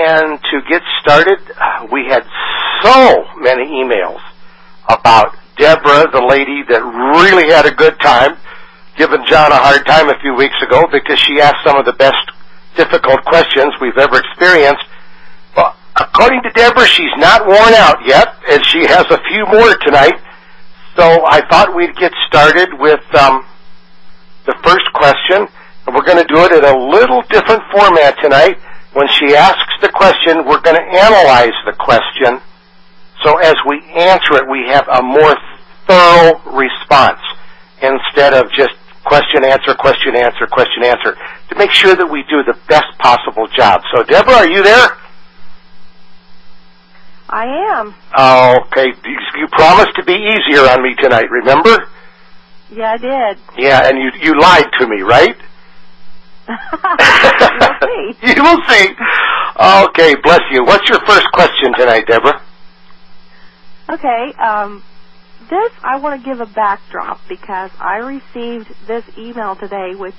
And to get started, we had so many emails about Deborah, the lady that really had a good time, giving John a hard time a few weeks ago because she asked some of the best difficult questions we've ever experienced. Well, according to Deborah, she's not worn out yet, and she has a few more tonight. So I thought we'd get started with the first question, and we're going to do it in a little different format tonight. When she asks the question, we're going to analyze the question. So as we answer it, we have a more thorough response instead of just question, answer, question, answer, question, answer, to make sure that we do the best possible job. So, Deborah, are you there? I am. Okay. You promised to be easier on me tonight, remember? Yeah, I did. Yeah, and you lied to me, right? You'll see. You will see. Okay, bless you. What's your first question tonight, Deborah? Okay, this I want to give a backdrop because I received this email today, which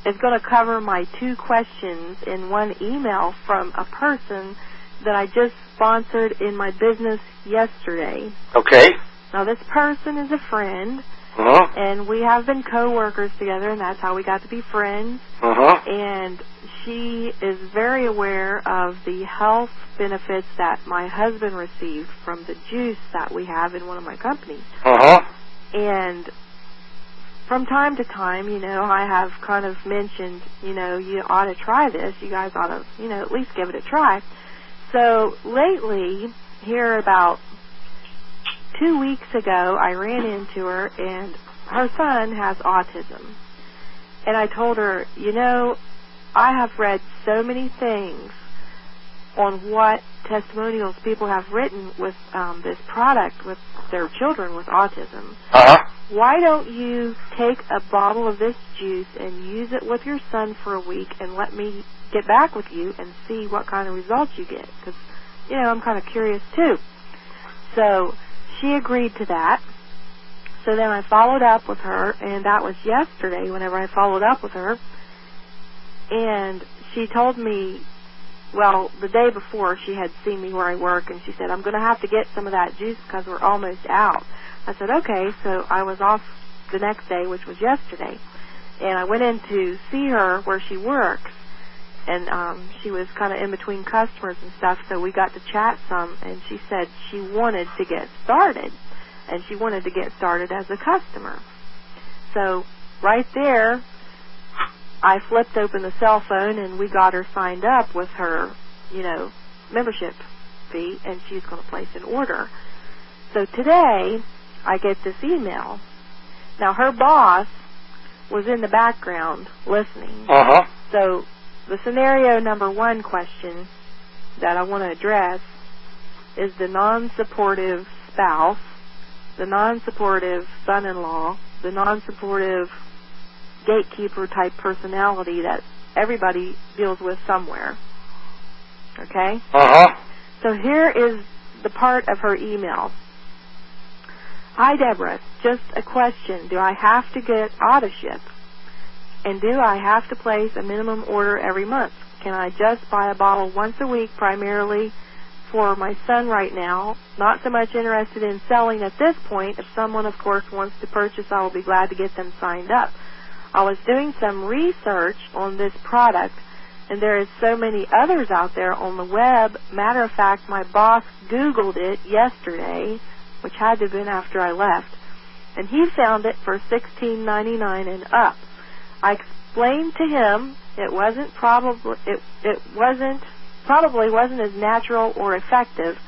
is going to cover my two questions in one email from a person that I just sponsored in my business yesterday. Okay. Now, this person is a friend, and we have been co-workers together, and that's how we got to be friends. And she is very aware of the health benefits that my husband received from the juice that we have in one of my companies. And from time to time, you know, I have kind of mentioned, you know, you ought to try this. You guys ought to, you know, at least give it a try. So lately, here about 2 weeks ago, I ran into her, and her son has autism. And I told her, you know, I have read so many things on what testimonials people have written with this product with their children with autism. Why don't you take a bottle of this juice and use it with your son for a week and let me get back with you and see what kind of results you get? Because, you know, I'm kind of curious too. So she agreed to that. So then I followed up with her, and that was yesterday whenever I followed up with her. And she told me, well, the day before she had seen me where I work, and she said, I'm going to have to get some of that juice because we're almost out. I said, okay. So I was off the next day, which was yesterday. And I went in to see her where she works. And she was kind of in between customers and stuff, so we got to chat some, and she said she wanted to get started, and she wanted to get started as a customer. So right there, I flipped open the cell phone, and we got her signed up with her, you know, membership fee, and she's going to place an order. So today, I get this email. Now, her boss was in the background listening. So the scenario number one question that I want to address is the non-supportive spouse, the non-supportive son-in-law, the non-supportive gatekeeper-type personality that everybody deals with somewhere. Okay? So here is the part of her email. Hi, Deborah. Just a question. Do I have to get auto-ship? And do I have to place a minimum order every month? Can I just buy a bottle once a week, primarily for my son right now? Not so much interested in selling at this point. If someone, of course, wants to purchase, I will be glad to get them signed up. I was doing some research on this product, and there is so many others out there on the web. Matter of fact, my boss Googled it yesterday, which had to have been after I left, and he found it for $16.99 and up. I explained to him it probably wasn't as natural or effective.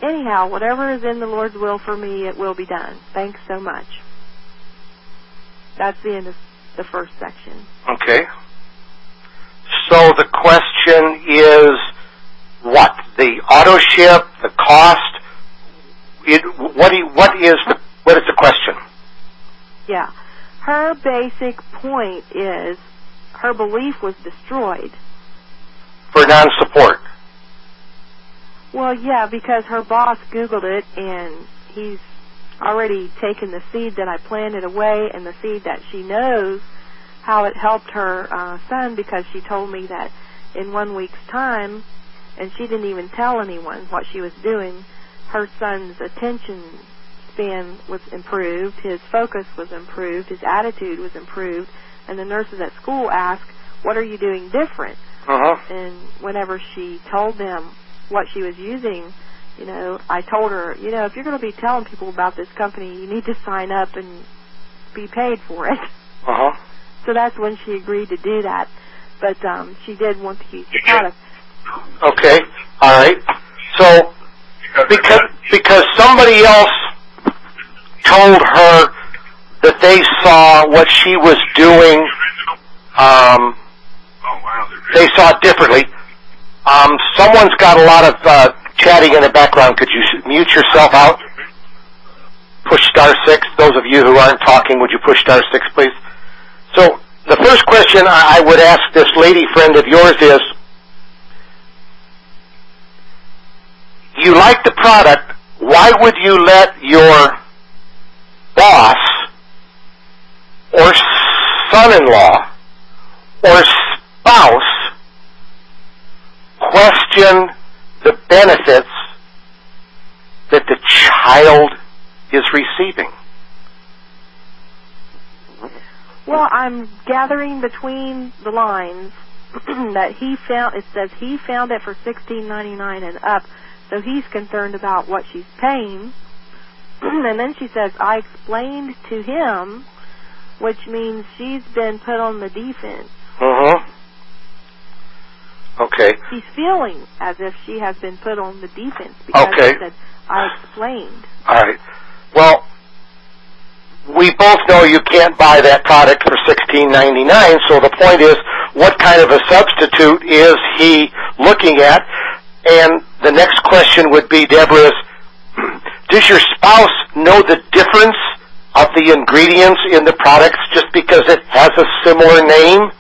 Anyhow, whatever is in the Lord's will for me, it will be done. Thanks so much. That's the end of the first section. Okay. So the question is what? The auto ship, the cost. What is the question? Yeah. Her basic point is her belief was destroyed. For non-support. Well, yeah, because her boss Googled it, and he's already taken the seed that I planted away and the seed that she knows how it helped her son, because she told me that in 1 week's time and she didn't even tell anyone what she was doing. Her son's attention span was improved, his focus was improved, his attitude was improved, and the nurses at school asked, what are you doing different? And whenever she told them what she was using, I told her, if you're going to be telling people about this company, you need to sign up and be paid for it. So that's when she agreed to do that. But she did want to use the product. Okay, all right. So because somebody else told her that they saw what she was doing, they saw it differently. Someone's got a lot of chatting in the background. Could you mute yourself out? Push *6. Those of you who aren't talking, would you push *6, please? So the first question I would ask this lady friend of yours is, you like the product, why would you let your boss or son-in-law or spouse question the benefits that the child is receiving? Well, I'm gathering between the lines that it says he found it for $16.99 and up, so he's concerned about what she's paying. And then she says, I explained to him, which means she's been put on the defense. Okay. She's feeling as if she has been put on the defense because she said, I explained. All right. Well, we both know you can't buy that product for $16.99, so the point is, what kind of a substitute is he looking at? And the next question would be, Deborah, does your spouse know the difference of the ingredients in the products just because it has a similar name?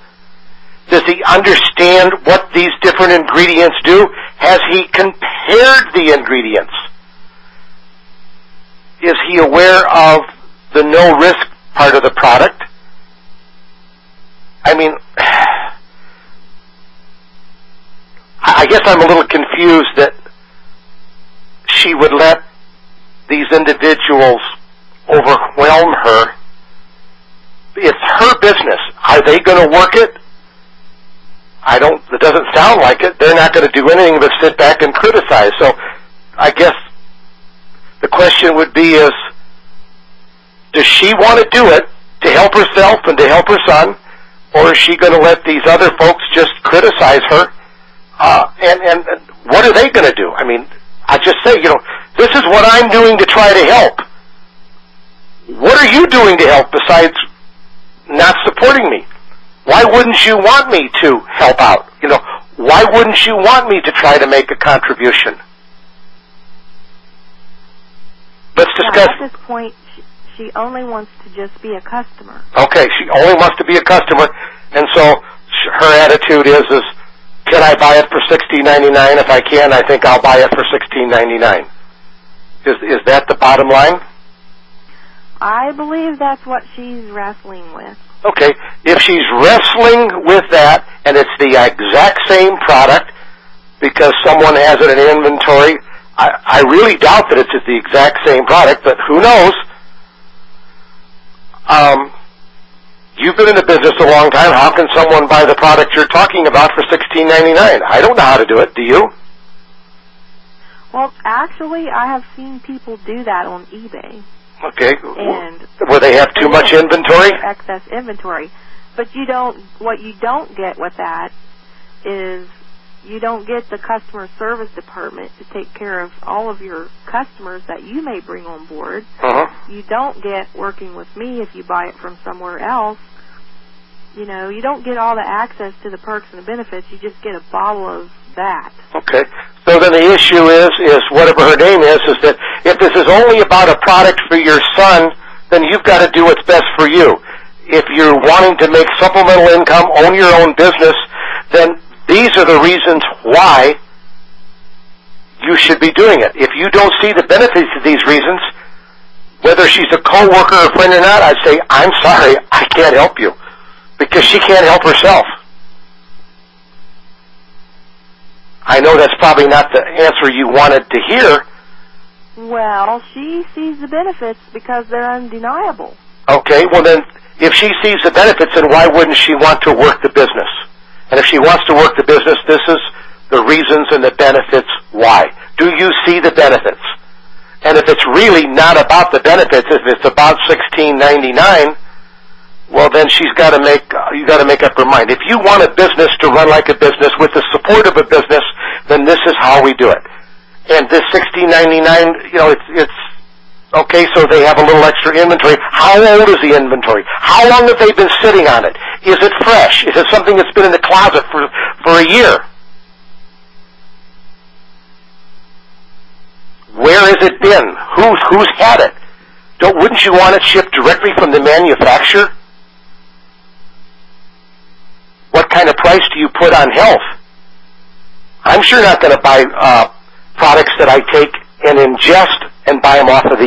Does he understand what these different ingredients do? Has he compared the ingredients? Is he aware of the no-risk part of the product? I mean, I guess I'm a little confused that she would let these individuals overwhelm her. It's her business. Are they going to work it? It doesn't sound like it. They're not going to do anything but sit back and criticize. So I guess the question would be is, does she want to do it to help herself and to help her son, or is she going to let these other folks just criticize her? And what are they going to do? I mean, I just say, this is what I'm doing to try to help. What are you doing to help besides not supporting me? Why wouldn't you want me to help out? Why wouldn't you want me to try to make a contribution? Let's discuss. At this point, she only wants to just be a customer. Okay, she only wants to be a customer, and so her attitude is can I buy it for $16.99? If I can, I think I'll buy it for $16.99. Is that the bottom line? I believe that's what she's wrestling with. Okay, if she's wrestling with that, and it's the exact same product because someone has it in inventory, I really doubt that it's the exact same product, but who knows? You've been in the business a long time. How can someone buy the product you're talking about for $16.99? I don't know how to do it. Do you? Well, actually, I have seen people do that on eBay. Okay. And where they have too much inventory? Excess inventory. But what you don't get with that is you don't get the customer service department to take care of all of your customers that you may bring on board. You don't get working with me if you buy it from somewhere else. You don't get all the access to the perks and the benefits. You just get a bottle of that. Okay. So then the issue is whatever her name is that if this is only about a product for your son, then you've got to do what's best for you. If you're wanting to make supplemental income, own your own business, then these are the reasons why you should be doing it. If you don't see the benefits of these reasons, whether she's a coworker or friend or not, I'd say, I'm sorry, I can't help you, because she can't help herself. I know that's probably not the answer you wanted to hear. Well, she sees the benefits because they're undeniable. Okay, well then, if she sees the benefits, then why wouldn't she want to work the business? And if she wants to work the business, this is the reasons and the benefits why. Do you see the benefits? And if it's really not about the benefits, if it's about $16.99, well then you got to make up her mind. If you want a business to run like a business with the support of a business, then this is how we do it. And this $16.99, it's okay, so they have a little extra inventory. How old is the inventory? How long have they been sitting on it? Is it fresh? Is it something that's been in the closet for a year? Where has it been? Who's had it? Wouldn't you want it shipped directly from the manufacturer? What kind of price do you put on health? I'm sure not going to buy products that I take and ingest and buy them off of the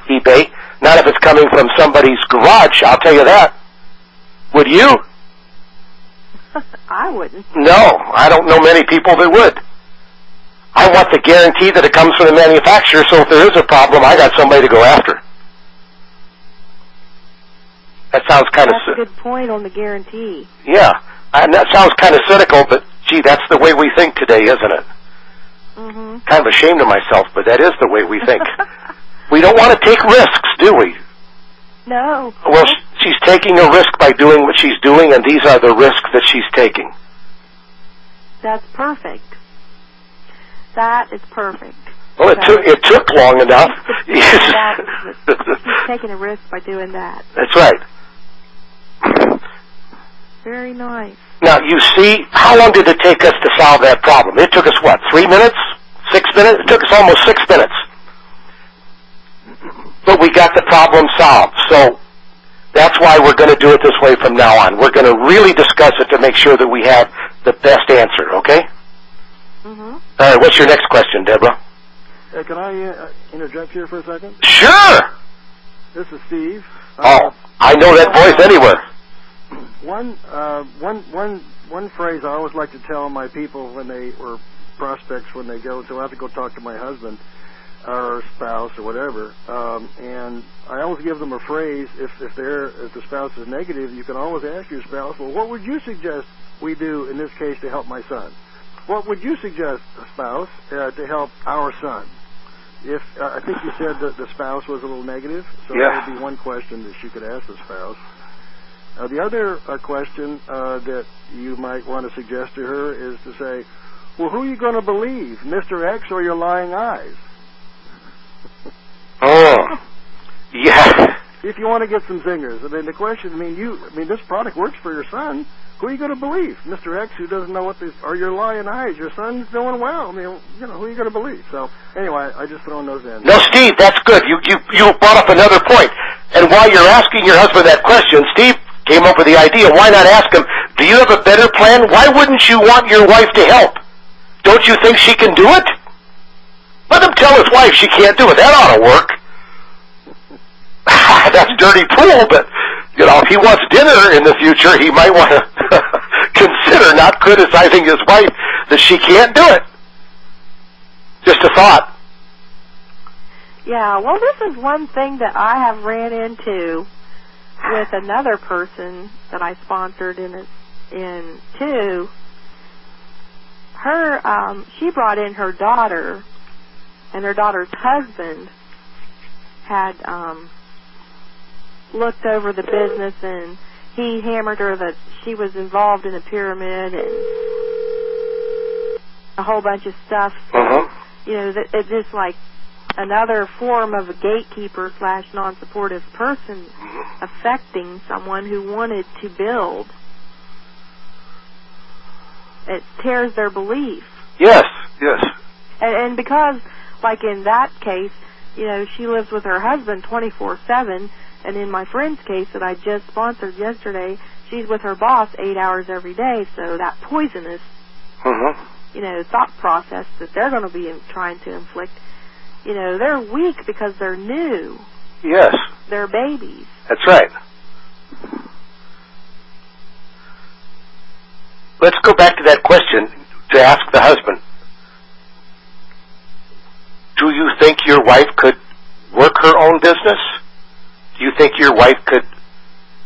eBay. Not if it's coming from somebody's garage, I'll tell you that. Would you? I wouldn't. No, I don't know many people that would. I want the guarantee that it comes from the manufacturer, so if there is a problem, I got somebody to go after. That sounds kind of... That's a good point on the guarantee. Yeah, and that sounds kind of cynical, but gee, that's the way we think today, isn't it? Mm-hmm. Kind of ashamed of myself, but that is the way we think. We don't want to take risks, do we? No. Well, she's taking a risk by doing what she's doing, and these are the risks that she's taking. That's perfect. That is perfect. Well, it took long enough. She's taking a risk by doing that. That's right. Very nice. Now, you see, how long did it take us to solve that problem? It took us, 3 minutes? 6 minutes? It took us almost 6 minutes. But we got the problem solved. So that's why we're going to do it this way from now on. We're going to really discuss it to make sure that we have the best answer, okay? Mm-hmm. All right, what's your next question, Deborah? Hey, can I interject here for a second? Sure! This is Steve. I know that voice anywhere. One phrase I always like to tell my people when they or prospects when they go, so I have to go talk to my husband or spouse or whatever, and I always give them a phrase. If the spouse is negative, you can always ask your spouse, well, what would you suggest we do in this case to help my son? What would you suggest, spouse, to help our son? If I think you said that the spouse was a little negative, so that would be one question that you could ask the spouse. The other question that you might want to suggest to her is to say, well, who are you going to believe, Mr. X or your lying eyes? Oh, yeah. If you want to get some zingers, the question, this product works for your son. Who are you going to believe? Mr. X, who doesn't know what this, or your lying eyes? Your son's doing well. Who are you going to believe? So, anyway, I just thrown those in. No, Steve, that's good. You brought up another point. And while you're asking your husband that question, Steve came up with the idea, why not ask him, do you have a better plan? Why wouldn't you want your wife to help? Don't you think she can do it? Let him tell his wife she can't do it. That ought to work. That's dirty pool, but, if he wants dinner in the future, he might want to consider not criticizing his wife that she can't do it. Just a thought. Yeah, well, this is one thing that I have ran into with another person that I sponsored in too. She brought in her daughter, and her daughter's husband had looked over the business, and he hammered her that she was involved in a pyramid and a whole bunch of stuff. So, it's just like another form of a gatekeeper / non-supportive person affecting someone who wanted to build. It tears their belief. Yes. And because, like in that case, she lives with her husband 24/7, and in my friend's case that I just sponsored yesterday, she's with her boss 8 hours every day, so that poisonous, thought process that they're going to be trying to inflict, they're weak because they're new. Yes. They're babies. That's right. Let's go back to that question to ask the husband. think your wife could work her own business? Do you think your wife could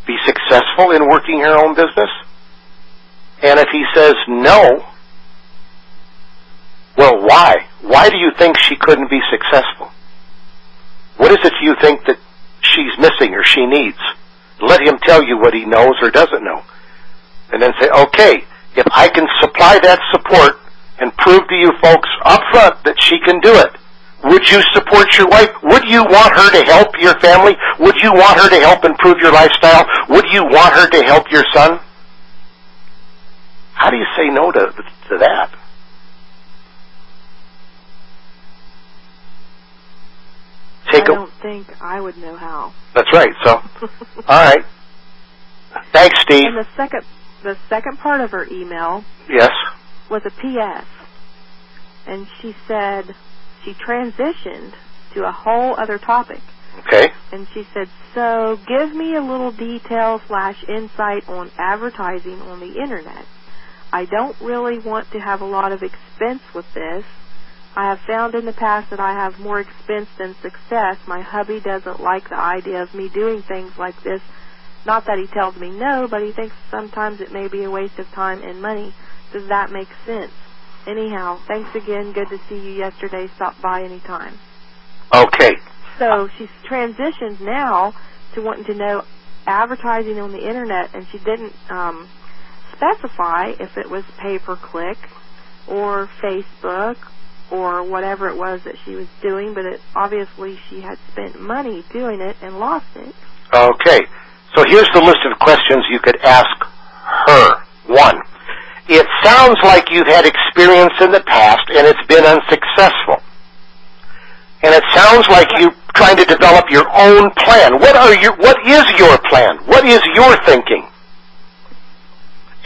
be successful in working her own business? And if he says no, well, why? Why do you think she couldn't be successful? What is it you think that she's missing or she needs? Let him tell you what he knows or doesn't know. And then say, okay, if I can supply that support and prove to you folks up front that she can do it, would you support your wife? Would you want her to help your family? Would you want her to help improve your lifestyle? Would you want her to help your son? How do you say no to that? I don't think I would know how. That's right. So, all right. Thanks, Steve. And the second part of her email, yes, was a P.S. And she said she transitioned to a whole other topic. Okay. And she said, so give me a little detail / insight on advertising on the Internet. I don't really want to have a lot of expense with this. I have found in the past that I have more expense than success. My hubby doesn't like the idea of me doing things like this. Not that he tells me no, but he thinks sometimes it may be a waste of time and money. Does that make sense? Anyhow, thanks again. Good to see you yesterday. Stop by anytime. Okay. So she's transitioned now to wanting to know advertising on the Internet, and she didn't specify if it was pay-per-click or Facebook or whatever it was that she was doing, but obviously she had spent money doing it and lost it. Okay. So here's the list of questions you could ask her. 1. It sounds like you've had experience in the past and it's been unsuccessful. And it sounds like you're trying to develop your own plan. What is your plan? What is your thinking?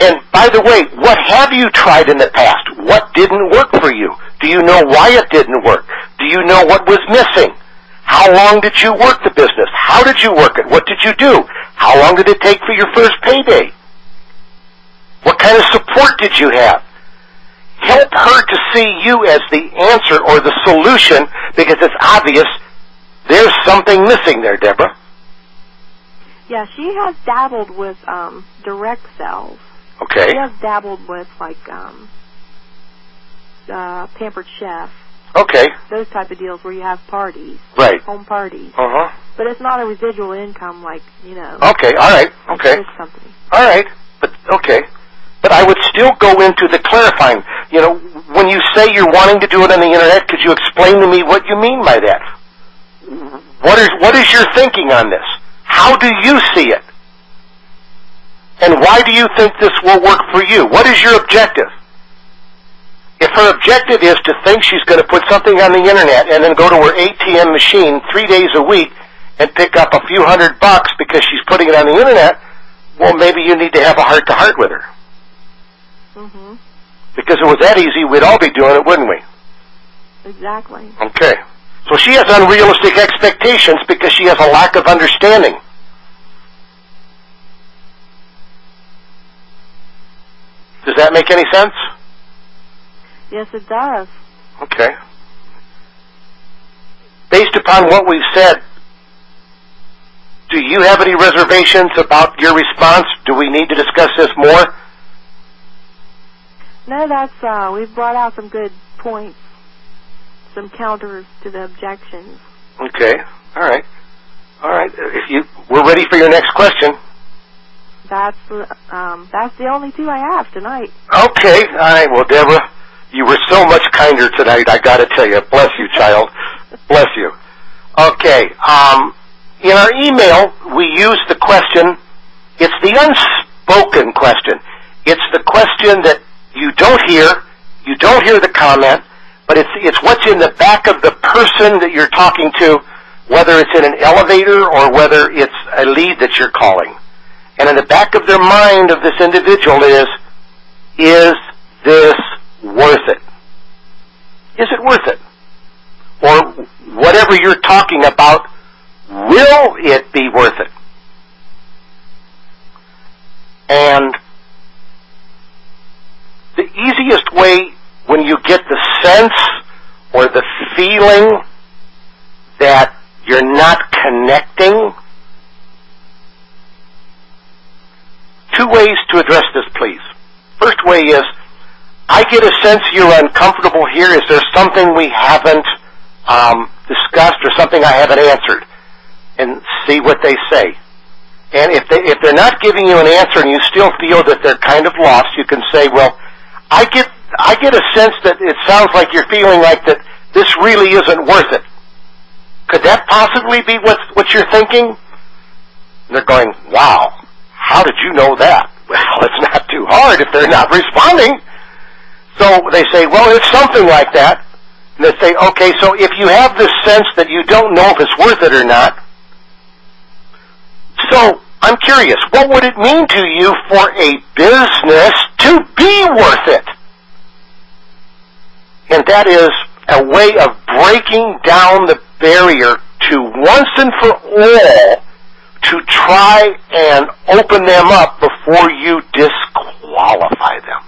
And by the way, what have you tried in the past? What didn't work for you? Do you know why it didn't work? Do you know what was missing? How long did you work the business? How did you work it? What did you do? How long did it take for your first payday? What kind of support did you have? Help her to see you as the answer or the solution, because it's obvious there's something missing there, Deborah. Yeah, she has dabbled with direct sales. Okay. She has dabbled with, like, Pampered Chef. Okay. Those type of deals where you have parties. Right. Home parties. Uh-huh. But it's not a residual income like, Okay, all right. Okay. This company. All right. But, okay. But I would still go into the clarifying. When you say you're wanting to do it on the Internet, could you explain to me what you mean by that? What is your thinking on this? How do you see it? And why do you think this will work for you? What is your objective? If her objective is to think she's going to put something on the Internet and then go to her ATM machine 3 days a week and pick up a few $100 because she's putting it on the Internet, well, maybe you need to have a heart-to-heart with her. Mm-hmm. Because if it was that easy, we'd all be doing it, wouldn't we? Exactly. Okay. So she has unrealistic expectations because she has a lack of understanding. Does that make any sense? Yes, it does. Okay. Based upon what we've said, do you have any reservations about your response? Do we need to discuss this more? No, we've brought out some good points, some counters to the objections. Okay. All right. We're ready for your next question. That's the only 2 I have tonight. Okay. All right. Well, Deborah, you were so much kinder tonight, I got to tell you. Bless you, child. Bless you. Okay. In our email, we use the question, it's the unspoken question. It's the question that you don't hear the comment, but it's what's in the back of the person that you're talking to, whether it's in an elevator or whether it's a lead that you're calling. And in the back of their mind of this individual is this worth it? Is it worth it? Or whatever you're talking about, will it be worth it? And the easiest way when you get the sense or the feeling that you're not connecting? Two ways to address this, please. First way is, I get a sense you're uncomfortable here. Is there something we haven't discussed or something I haven't answered? And see what they say. And if they're not giving you an answer and you still feel that they're kind of lost, you can say, well, I get a sense that it sounds like you're feeling like that this really isn't worth it. Could that possibly be what you're thinking? And they're going, wow, how did you know that? Well, it's not too hard if they're not responding. So they say, well, it's something like that. And they say, okay, so if you have this sense that you don't know if it's worth it or not, so I'm curious, what would it mean to you for a business to be worth it? And that is a way of breaking down the barrier to once and for all to try and open them up before you disqualify them.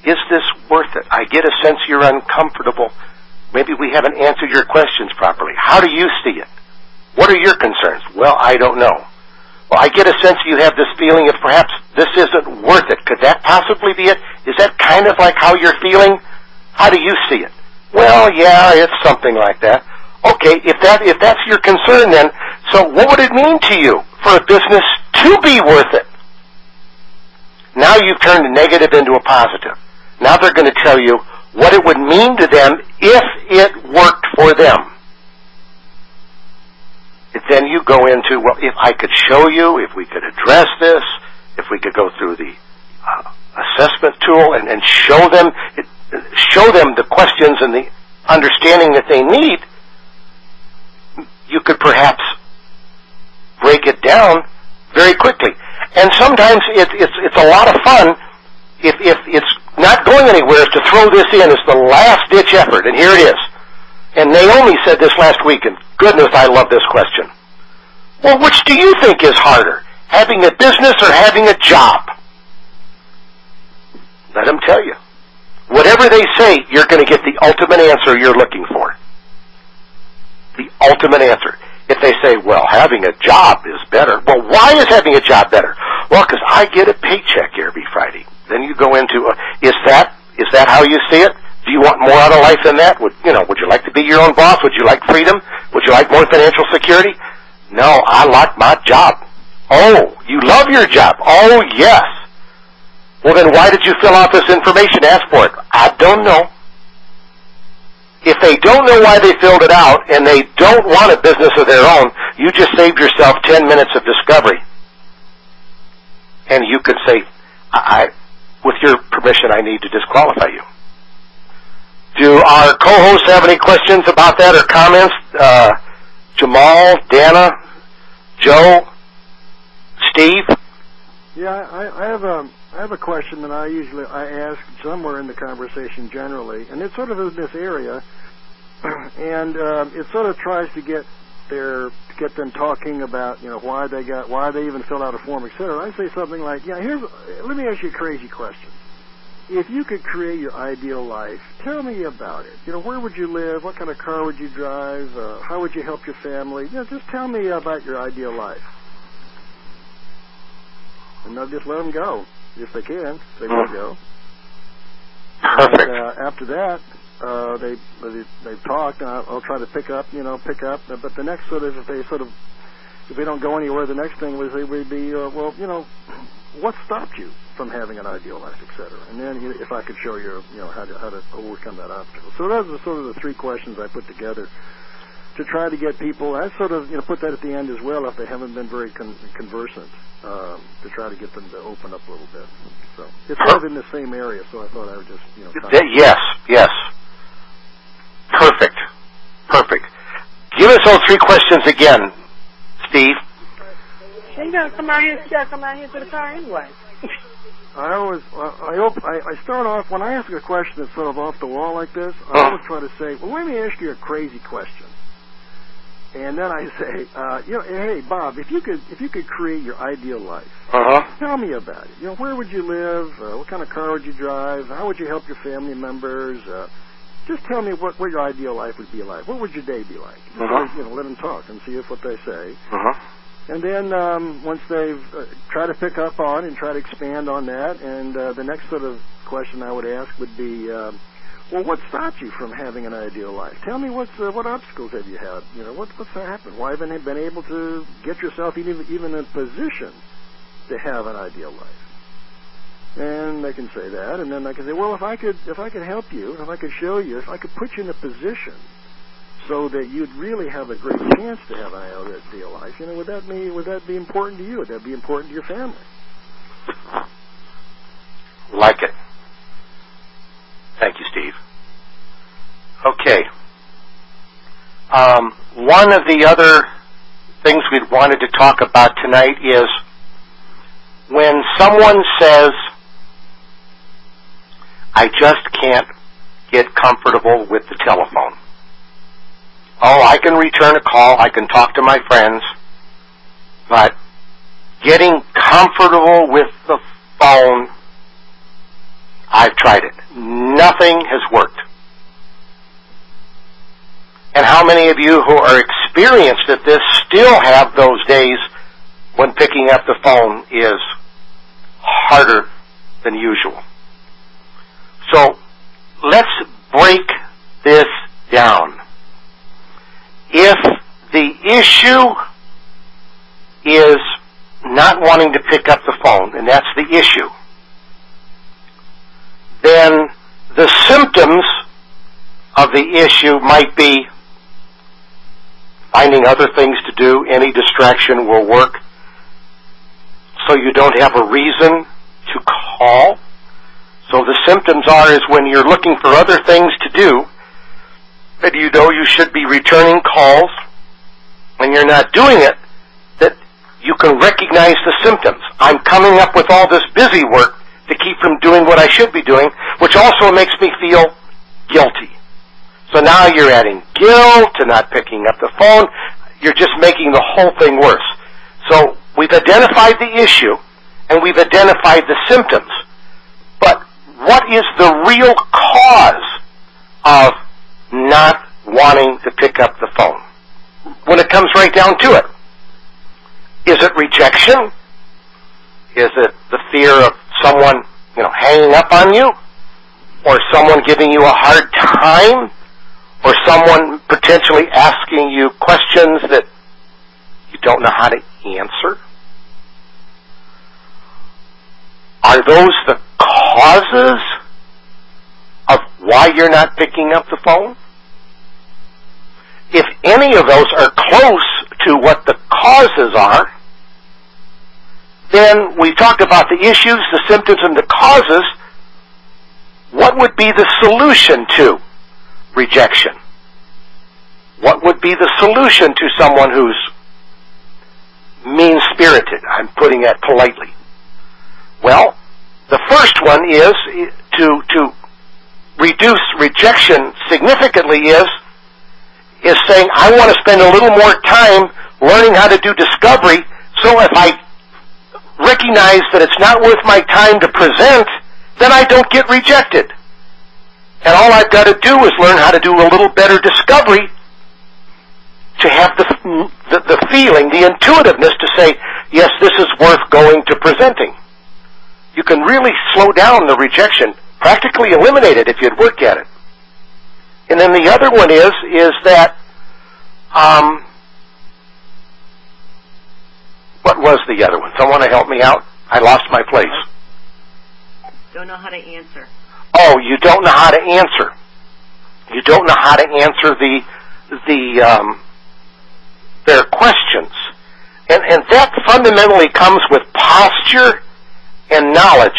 Is this worth it? I get a sense you're uncomfortable. Maybe we haven't answered your questions properly. How do you see it? What are your concerns? Well, I don't know. Well, I get a sense you have this feeling of perhaps this isn't worth it. Could that possibly be it? Is that kind of like how you're feeling? How do you see it? Well, yeah, it's something like that. Okay, if that's your concern then, so what would it mean to you for a business to be worth it? Now you've turned a negative into a positive. Now they're going to tell you what it would mean to them if it worked for them. Then you go into, well, if I could show you, if we could address this, if we could go through the assessment tool and show them the questions and the understanding that they need, you could perhaps break it down very quickly. And sometimes it's a lot of fun if it's not going anywhere to throw this in as the last ditch effort, and here it is. And Naomi said this last week, and goodness, I love this question. Well, which do you think is harder, having a business or having a job? Let them tell you. Whatever they say, you're going to get the ultimate answer you're looking for. The ultimate answer. If they say, well, having a job is better. Well, why is having a job better? Well, because I get a paycheck every Friday. Then you go into, is that how you see it? Do you want more out of life than that? Would you like to be your own boss? Would you like freedom? Would you like more financial security? No, I like my job. Oh, you love your job. Oh, yes. Well, then why did you fill out this information? Ask for it. I don't know. If they don't know why they filled it out and they don't want a business of their own, you just saved yourself 10 minutes of discovery. And you could say, with your permission, I need to disqualify you. Do our co-hosts have any questions about that or comments? Jamal, Dana, Joe, Steve? Yeah, I have a question that I ask somewhere in the conversation generally, and it's sort of in this area, and it sort of tries to get them talking about why they even filled out a form, etc. I say something like, let me ask you a crazy question. If you could create your ideal life, tell me about it. Where would you live? What kind of car would you drive? How would you help your family? Just tell me about your ideal life. And they'll just let them go. If they can, they will go. Perfect. And, after that, they've talked, and I'll try to pick up. But the next if they don't go anywhere, the next thing would be, what stopped you from having an ideal life, etc. And then if I could show you, how to overcome that obstacle. So those are sort of the three questions I put together to try to get people. I sort of put that at the end as well if they haven't been very conversant, to try to get them to open up a little bit. So it's sort of in the same area. So I thought I would just Yes. Perfect. Give us those three questions again, Steve. You gotta come out here to the car anyway. I start off, when I ask a question that's sort of off the wall like this, I always try to say, well, let me ask you a crazy question. And then I say, hey, Bob, if you could create your ideal life, tell me about it. Where would you live? What kind of car would you drive? How would you help your family members? just tell me what your ideal life would be like. What would your day be like? Let them talk and see if what they say. And then once they've try to pick up on and try to expand on that, and the next sort of question I would ask would be, well, what stopped you from having an ideal life? Tell me what obstacles have you had? What's happened? Why haven't you been able to get yourself even in a position to have an ideal life? And they can say that, and then I can say, well, if I could help you, if I could show you, if I could put you in a position so that you'd really have a great chance to have an ideal life, would that be important to you? Would that be important to your family? Like it. Thank you, Steve. Okay. One of the other things we wanted to talk about tonight is when someone says, I just can't get comfortable with the telephone. Oh, I can return a call, I can talk to my friends, but getting comfortable with the phone, I've tried it. Nothing has worked. And how many of you who are experienced at this still have those days when picking up the phone is harder than usual? So let's break this down. If the issue is not wanting to pick up the phone, and that's the issue, then the symptoms of the issue might be finding other things to do. Any distraction will work, so you don't have a reason to call. So the symptoms is when you're looking for other things to do, that you know you should be returning calls, and you're not doing it, that you can recognize the symptoms. I'm coming up with all this busy work to keep from doing what I should be doing, which also makes me feel guilty. So now you're adding guilt to not picking up the phone. You're just making the whole thing worse. So we've identified the issue, and we've identified the symptoms. But what is the real cause of not wanting to pick up the phone? When it comes right down to it, is it rejection? Is it the fear of someone, hanging up on you? Or someone giving you a hard time? Or someone potentially asking you questions that you don't know how to answer? Are those the causes of why you're not picking up the phone? If any of those are close to what the causes are, then we've talked about the issues, the symptoms, and the causes. What would be the solution to rejection? What would be the solution to someone who's mean-spirited? I'm putting that politely. Well, the first one is to reduce rejection significantly is saying, I want to spend a little more time learning how to do discovery, so if I recognize that it's not worth my time to present, then I don't get rejected. And all I've got to do is learn how to do a little better discovery to have the feeling, the intuitiveness to say, yes, this is worth going to presenting. You can really slow down the rejection, practically eliminate it if you'd work at it. And then the other one is that, what was the other one? Someone to help me out? I lost my place. Don't know how to answer. Oh, you don't know how to answer. You don't know how to answer their questions. And that fundamentally comes with posture and knowledge.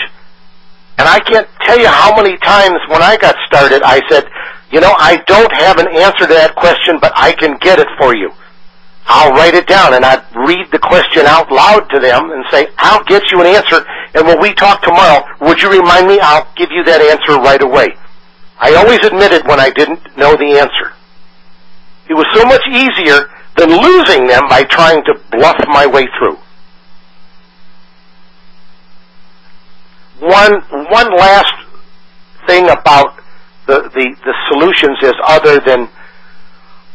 And I can't tell you how many times when I got started I said, I don't have an answer to that question, but I can get it for you. I'll write it down, and I'd read the question out loud to them and say, I'll get you an answer, and when we talk tomorrow, would you remind me? I'll give you that answer right away. I always admitted when I didn't know the answer. It was so much easier than losing them by trying to bluff my way through. One last thing about the solutions is, other than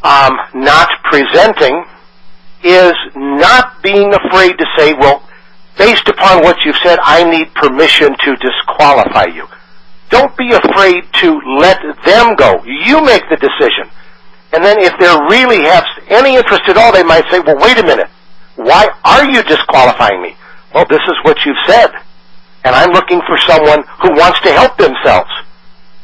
not presenting, is not being afraid to say, well, based upon what you've said, I need permission to disqualify you. Don't be afraid to let them go. You make the decision. And then if they really have any interest at all, they might say, well, wait a minute. Why are you disqualifying me? Well, this is what you've said. And I'm looking for someone who wants to help themselves.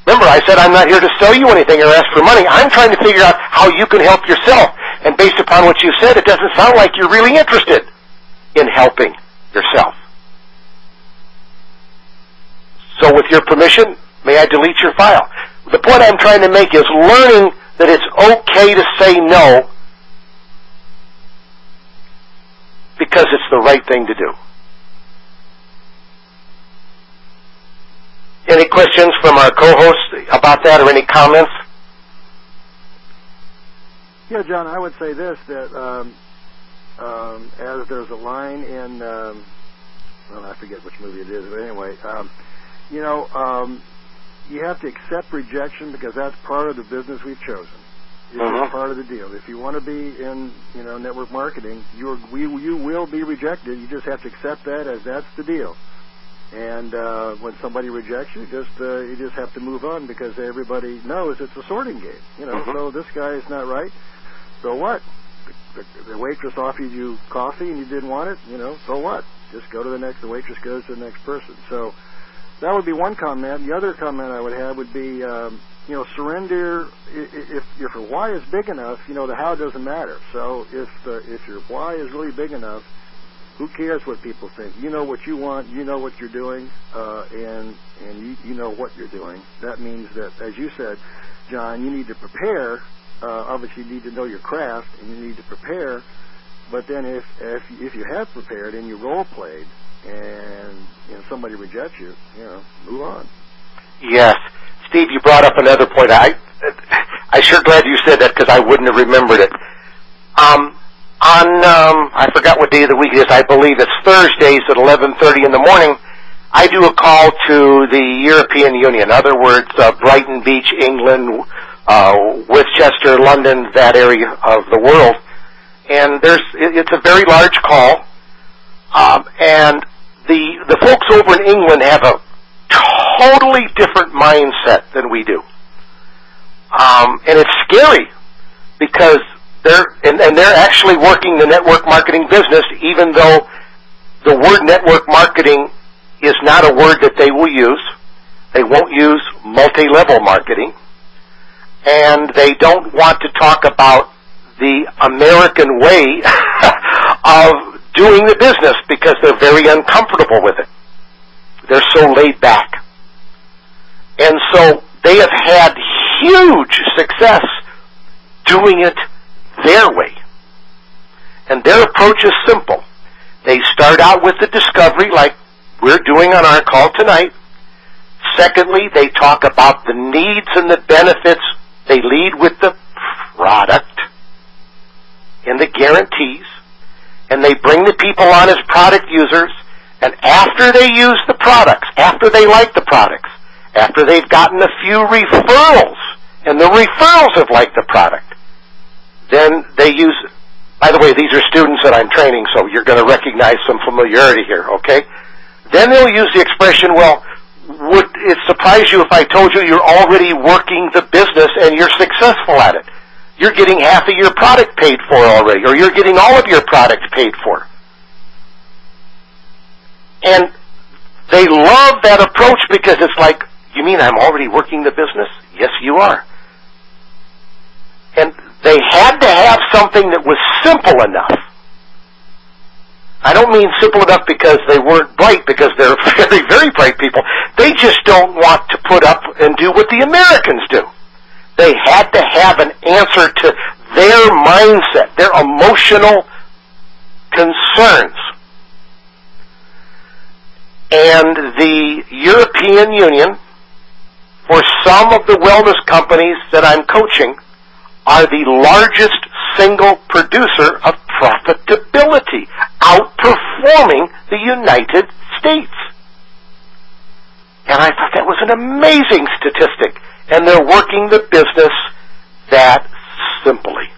Remember, I said I'm not here to sell you anything or ask for money. I'm trying to figure out how you can help yourself. And based upon what you said, it doesn't sound like you're really interested in helping yourself. So with your permission, may I delete your file? The point I'm trying to make is learning that it's okay to say no because it's the right thing to do. Any questions from our co-hosts about that, or any comments? Yeah, John, I would say this, that as there's a line in, well, I forget which movie it is, but anyway, you have to accept rejection because that's part of the business we've chosen. It's just part of the deal. If you want to be in, network marketing, you will be rejected. You just have to accept that as that's the deal. And when somebody rejects you, you just have to move on because everybody knows it's a sorting game. So this guy is not right. So what? The waitress offered you coffee and you didn't want it. So what? Just go to the next. The waitress goes to the next person. So that would be one comment. The other comment I would have would be, surrender. If your why is big enough, the how doesn't matter. So if your why is really big enough, who cares what people think? You know what you want. You know what you're doing, and you know what you're doing. That means that, as you said, John, you need to prepare. Obviously, you need to know your craft, and you need to prepare. But then, if you have prepared and you role played, and somebody rejects you, move on. Yes, Steve, you brought up another point. I sure glad you said that because I wouldn't have remembered it. I forgot what day of the week it is. I believe it's Thursdays at 11:30 in the morning. I do a call to the European Union. In other words, Brighton Beach, England, Westchester, London, that area of the world. And it's a very large call. And the folks over in England have a totally different mindset than we do. And it's scary because they're actually working the network marketing business, even though the word network marketing is not a word that they will use. They won't use multi-level marketing. And they don't want to talk about the American way of doing the business because they're very uncomfortable with it. They're so laid back. And so they have had huge success doing it their way. And their approach is simple. They start out with the discovery like we're doing on our call tonight. Secondly, they talk about the needs and the benefits. They lead with the product and the guarantees. And they bring the people on as product users. And after they use the products, after they like the products, after they've gotten a few referrals, and the referrals have liked the product, then they use, by the way, these are students that I'm training, so you're going to recognize some familiarity here, okay? Then they'll use the expression, well, would it surprise you if I told you you're already working the business and you're successful at it? You're getting half of your product paid for already, or you're getting all of your product paid for. And they love that approach because it's like, you mean I'm already working the business? Yes, you are. And they had to have something that was simple enough. I don't mean simple enough because they weren't bright, because they're very, very bright people. They just don't want to put up and do what the Americans do. They had to have an answer to their mindset, their emotional concerns. And the European Union, for some of the wellness companies that I'm coaching, are the largest single producer of profitability, outperforming the United States. And I thought that was an amazing statistic. and they're working the business that simply.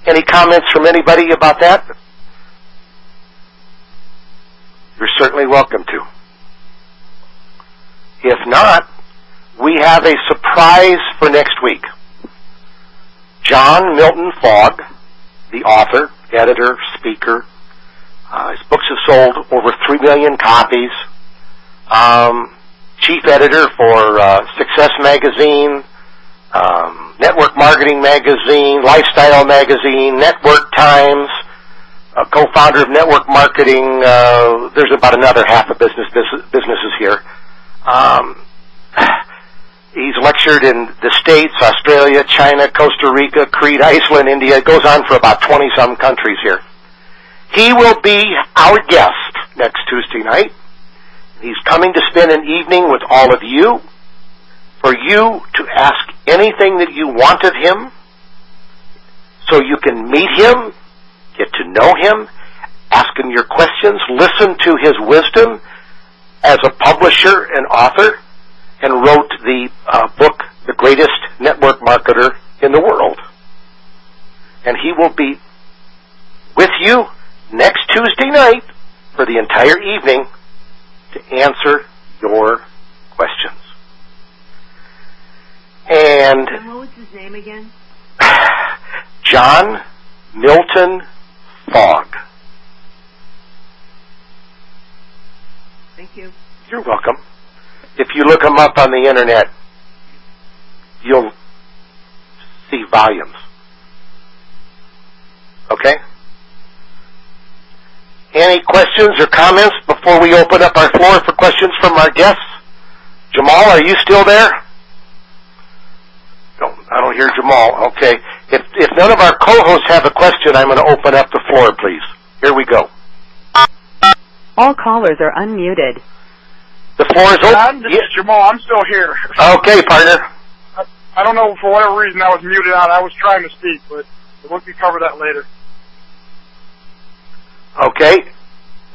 Any comments from anybody about that? You're certainly welcome to. If not, we have a surprise for next week. John Milton Fogg, the author, editor, speaker, his books have sold over 3 million copies. Chief editor for Success Magazine, Network Marketing Magazine, Lifestyle Magazine, Network Times, co-founder of Network Marketing. There's about another half of businesses here. He's lectured in the States, Australia, China, Costa Rica, Crete, Iceland, India. It goes on for about 20-some countries here. He will be our guest next Tuesday night. He's coming to spend an evening with all of you, for you to ask anything that you want of him, so you can meet him, get to know him, ask him your questions, listen to his wisdom as a publisher and author, and wrote the book, The Greatest Network Marketer in the World. And he will be with you next Tuesday night for the entire evening to answer your questions. And what was his name again? John Milton Fogg. Thank you. You're welcome. If you look him up on the internet, you'll see volumes. Okay? Any questions or comments before we open up our floor for questions from our guests? Jamal, are you still there? No, I don't hear Jamal. Okay. If none of our co-hosts have a question, I'm going to open up the floor, please. Here we go. All callers are unmuted. The floor is open. This is Jamal. I'm still here. Okay, partner. I don't know, for whatever reason I was muted out. I was trying to speak, but we can cover that later. Okay.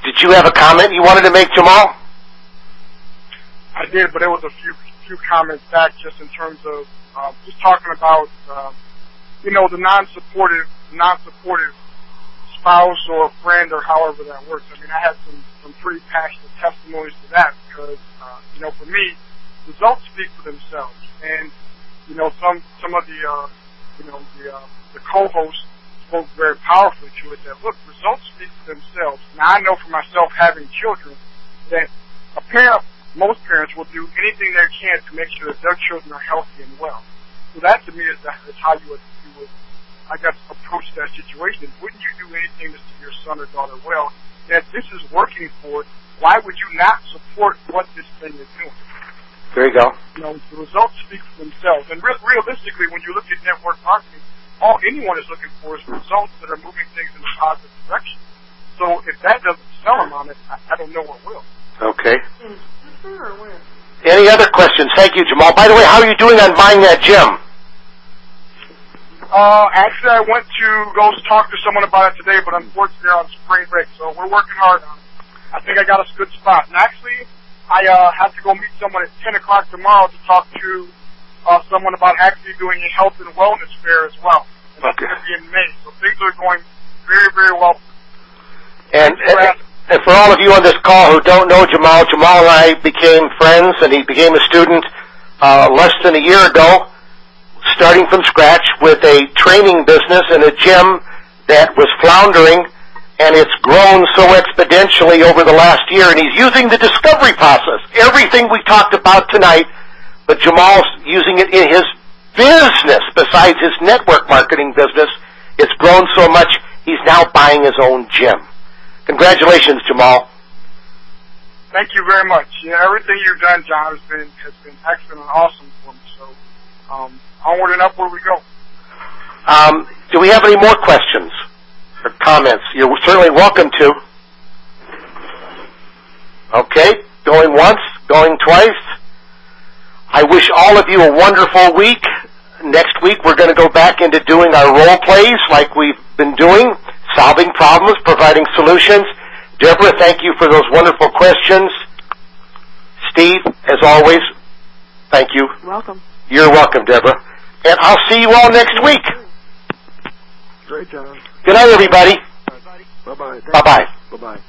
Did you have a comment you wanted to make, Jamal? I did, but it was a few comments back just in terms of just talking about, the non-supportive spouse or friend or however that works. I mean, I had some pretty passionate testimonies to that because, for me, results speak for themselves. And, some of the co-hosts spoke very powerfully to it that, look, results speak for themselves. Now, I know for myself, having children, that most parents will do anything they can to make sure that their children are healthy and well. So that, to me, is how you would, I guess, approach that situation. Wouldn't you do anything to see your son or daughter well? That this is working for, why would you not support what this thing is doing? There you go. The results speak for themselves. And realistically, when you look at network marketing, all anyone is looking for is results that are moving things in a positive direction. So if that doesn't sell them on it, I don't know what will. Okay. Or where? Any other questions? Thank you, Jamal. By the way, how are you doing on buying that gym? Actually, I went to go talk to someone about it today, but unfortunately they're on spring break, so we're working hard on it. I think I got a good spot. And actually, I have to go meet someone at 10 o'clock tomorrow to talk to someone about actually doing a health and wellness fair as well. And that's going to be in May, so things are going very, very well. And for all of you on this call who don't know Jamal, Jamal and I became friends, and he became a student less than a year ago, starting from scratch with a training business and a gym that was floundering, and it's grown so exponentially over the last year, and he's using the discovery process. Everything we talked about tonight, but Jamal's using it in his business besides his network marketing business. It's grown so much, he's now buying his own gym. Congratulations, Jamal. Thank you very much. Yeah, everything you've done, John, has been excellent and awesome for me. So, onward and upward we go. Do we have any more questions or comments? You're certainly welcome to. Okay, going once, going twice. I wish all of you a wonderful week. Next week we're going to go back into doing our role plays like we've been doing, solving problems, providing solutions. Deborah, thank you for those wonderful questions. Steve, as always, thank you. Welcome. You're welcome, Deborah. And I'll see you all next week. Great, John. Good night, everybody. Bye-bye. Bye-bye. Bye-bye.